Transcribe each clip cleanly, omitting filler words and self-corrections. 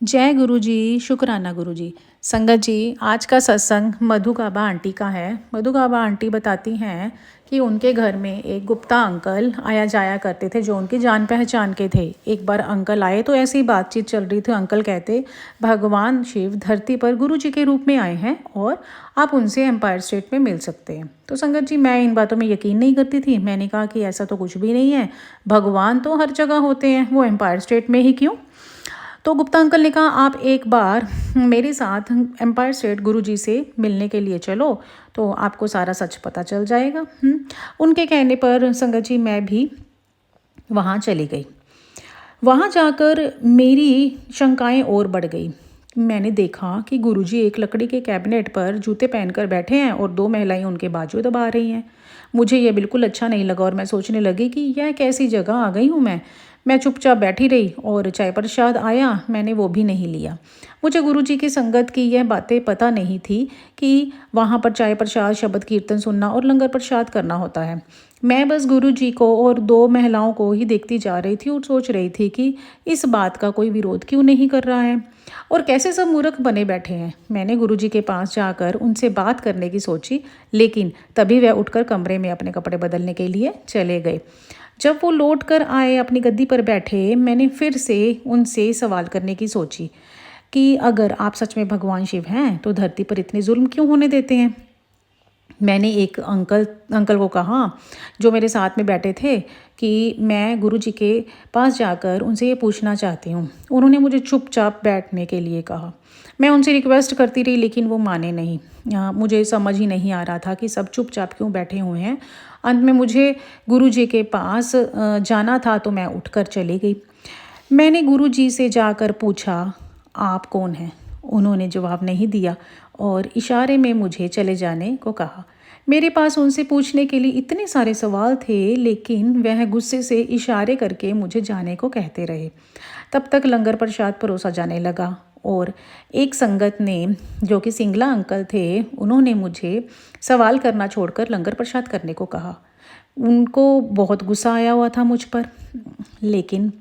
जय गुरु जी, शुक्राना गुरु जी। संगत जी, आज का सत्संग मधुकाबा आंटी का है। मधुकाबा आंटी बताती हैं कि उनके घर में एक गुप्ता अंकल आया जाया करते थे जो उनकी जान पहचान के थे। एक बार अंकल आए तो ऐसी बातचीत चल रही थी। अंकल कहते, भगवान शिव धरती पर गुरु जी के रूप में आए हैं और आप उनसे एम्पायर स्टेट में मिल सकते हैं। तो संगत जी, मैं इन बातों में यकीन नहीं करती थी। मैंने कहा कि ऐसा तो कुछ भी नहीं है, भगवान तो हर जगह होते हैं, वो एम्पायर स्टेट में ही क्यों। तो गुप्ता अंकल ने कहा, आप एक बार मेरे साथ एम्पायर स्टेट गुरुजी से मिलने के लिए चलो तो आपको सारा सच पता चल जाएगा। उनके कहने पर संगत जी मैं भी वहाँ चली गई। वहाँ जाकर मेरी शंकाएं और बढ़ गई। मैंने देखा कि गुरुजी एक लकड़ी के कैबिनेट पर जूते पहनकर बैठे हैं और दो महिलाएं उनके बाजू दबा रही हैं। मुझे यह बिल्कुल अच्छा नहीं लगा और मैं सोचने लगी कि यह कैसी जगह आ गई हूँ मैं चुपचाप बैठी रही और चाय प्रसाद आया, मैंने वो भी नहीं लिया। मुझे गुरुजी की संगत की यह बातें पता नहीं थी कि वहाँ पर चाय प्रसाद, शब्द कीर्तन सुनना और लंगर प्रसाद करना होता है। मैं बस गुरुजी को और दो महिलाओं को ही देखती जा रही थी और सोच रही थी कि इस बात का कोई विरोध क्यों नहीं कर रहा है और कैसे सब मूर्ख बने बैठे हैं। मैंने गुरुजी के पास जाकर उनसे बात करने की सोची, लेकिन तभी वह उठकर कमरे में अपने कपड़े बदलने के लिए चले गए। जब वो लौट कर आए, अपनी गद्दी पर बैठे, मैंने फिर से उनसे सवाल करने की सोची कि अगर आप सच में भगवान शिव हैं तो धरती पर इतने जुल्म क्यों होने देते हैं। मैंने एक अंकल को कहा जो मेरे साथ में बैठे थे कि मैं गुरुजी के पास जाकर उनसे ये पूछना चाहती हूँ। उन्होंने मुझे चुपचाप बैठने के लिए कहा। मैं उनसे रिक्वेस्ट करती रही लेकिन वो माने नहीं। मुझे समझ ही नहीं आ रहा था कि सब चुपचाप क्यों बैठे हुए हैं। अंत में मुझे गुरुजी के पास जाना था तो मैं उठकर चली गई। मैंने गुरुजी से जाकर पूछा, आप कौन हैं। उन्होंने जवाब नहीं दिया और इशारे में मुझे चले जाने को कहा। मेरे पास उनसे पूछने के लिए इतने सारे सवाल थे लेकिन वह गुस्से से इशारे करके मुझे जाने को कहते रहे। तब तक लंगर प्रसाद परोसा जाने लगा और एक संगत ने, जो कि सिंगला अंकल थे, उन्होंने मुझे सवाल करना छोड़कर लंगर प्रसाद करने को कहा। उनको बहुत गुस्सा आया हुआ था मुझ पर, लेकिन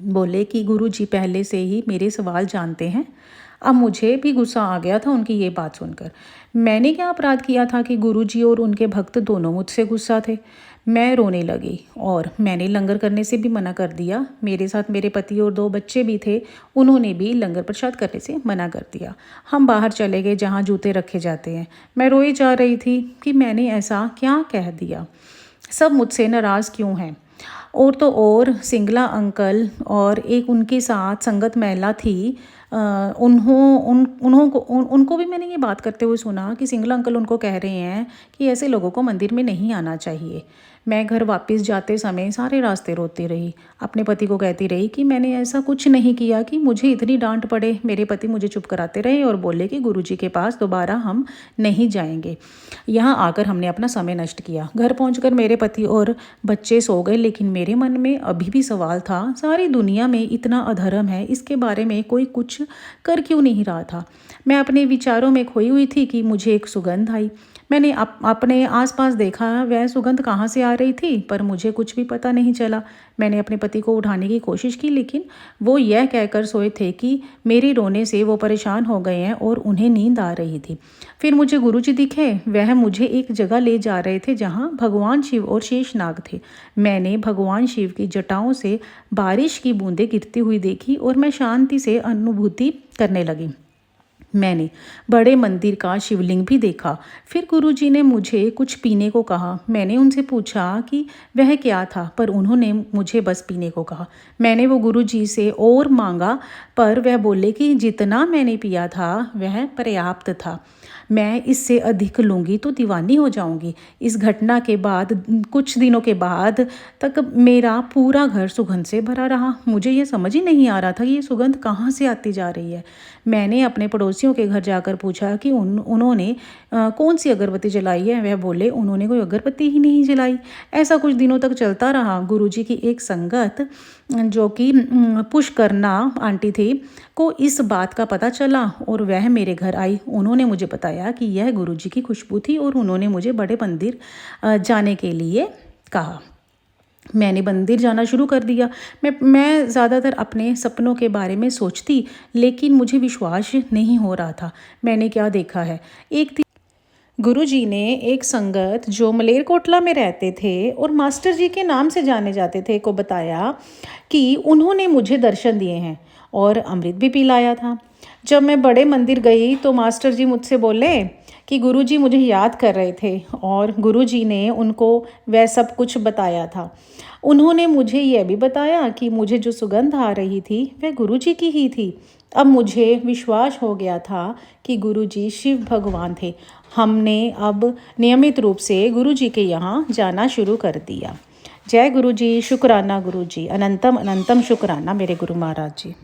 बोले कि गुरुजी पहले से ही मेरे सवाल जानते हैं। अब मुझे भी गुस्सा आ गया था उनकी ये बात सुनकर। मैंने क्या अपराध किया था कि गुरुजी और उनके भक्त दोनों मुझसे गुस्सा थे। मैं रोने लगी और मैंने लंगर करने से भी मना कर दिया। मेरे साथ मेरे पति और दो बच्चे भी थे, उन्होंने भी लंगर प्रसाद करने से मना कर दिया। हम बाहर चले गए जहाँ जूते रखे जाते हैं। मैं रोई जा रही थी कि मैंने ऐसा क्या कह दिया, सब मुझसे नाराज़ क्यों हैं। और तो और सिंगला अंकल और एक उनके साथ संगत महिला थी, उनको भी मैंने ये बात करते हुए सुना कि सिंगला अंकल उनको कह रहे हैं कि ऐसे लोगों को मंदिर में नहीं आना चाहिए। मैं घर वापस जाते समय सारे रास्ते रोती रही, अपने पति को कहती रही कि मैंने ऐसा कुछ नहीं किया कि मुझे इतनी डांट पड़े। मेरे पति मुझे चुप कराते रहे और बोले कि गुरुजी के पास दोबारा हम नहीं जाएंगे। यहाँ आकर हमने अपना समय नष्ट किया। घर पहुँचकर मेरे पति और बच्चे सो गए, लेकिन मेरे मन में अभी भी सवाल था, सारी दुनिया में इतना अधर्म है, इसके बारे में कोई कुछ कर क्यों नहीं रहा था। मैं अपने विचारों में खोई हुई थी कि मुझे एक सुगंध आई। मैंने अपने आसपास देखा, वह सुगंध कहाँ से आ रही थी, पर मुझे कुछ भी पता नहीं चला। मैंने अपने पति को उठाने की कोशिश की, लेकिन वो यह कहकर सोए थे कि मेरे रोने से वो परेशान हो गए हैं और उन्हें नींद आ रही थी। फिर मुझे गुरुजी दिखे। वह मुझे एक जगह ले जा रहे थे जहाँ भगवान शिव और शेषनाग थे। मैंने भगवान शिव की जटाओं से बारिश की बूंदें गिरती हुई देखी और मैं शांति से अनुभूति करने लगी। मैंने बड़े मंदिर का शिवलिंग भी देखा। फिर गुरुजी ने मुझे कुछ पीने को कहा। मैंने उनसे पूछा कि वह क्या था, पर उन्होंने मुझे बस पीने को कहा। मैंने वो गुरुजी से और मांगा, पर वह बोले कि जितना मैंने पिया था वह पर्याप्त था, मैं इससे अधिक लूँगी तो दीवानी हो जाऊँगी। इस घटना के बाद कुछ दिनों के बाद तक मेरा पूरा घर सुगंध से भरा रहा। मुझे ये समझ ही नहीं आ रहा था कि ये सुगंध कहाँ से आती जा रही है। मैंने अपने पड़ोसियों के घर जाकर पूछा कि उन्होंने कौन सी अगरबत्ती जलाई है। वह बोले उन्होंने कोई अगरबत्ती ही नहीं जलाई। ऐसा कुछ दिनों तक चलता रहा। गुरुजी की एक संगत, जो कि पुष्करना आंटी थी, को इस बात का पता चला और वह मेरे घर आई। उन्होंने मुझे बताया कि यह गुरुजी की खुशबू थी और उन्होंने मुझे बड़े मंदिर जाने के लिए कहा। मैंने मंदिर जाना शुरू कर दिया। मैं ज़्यादातर अपने सपनों के बारे में सोचती, लेकिन मुझे विश्वास नहीं हो रहा था मैंने क्या देखा है। एक दिन गुरुजी ने एक संगत जो मलेरकोटला में रहते थे और मास्टर जी के नाम से जाने जाते थे को बताया कि उन्होंने मुझे दर्शन दिए हैं और अमृत भी पिलाया था। जब मैं बड़े मंदिर गई तो मास्टर जी मुझसे बोले कि गुरुजी मुझे याद कर रहे थे और गुरुजी ने उनको वह सब कुछ बताया था। उन्होंने मुझे यह भी बताया कि मुझे जो सुगंध आ रही थी वह गुरुजी की ही थी। अब मुझे विश्वास हो गया था कि गुरुजी शिव भगवान थे। हमने अब नियमित रूप से गुरुजी के यहाँ जाना शुरू कर दिया। जय गुरुजी, शुक्राना गुरुजी, अनंतम अनंतम शुक्राना मेरे गुरु महाराज जी।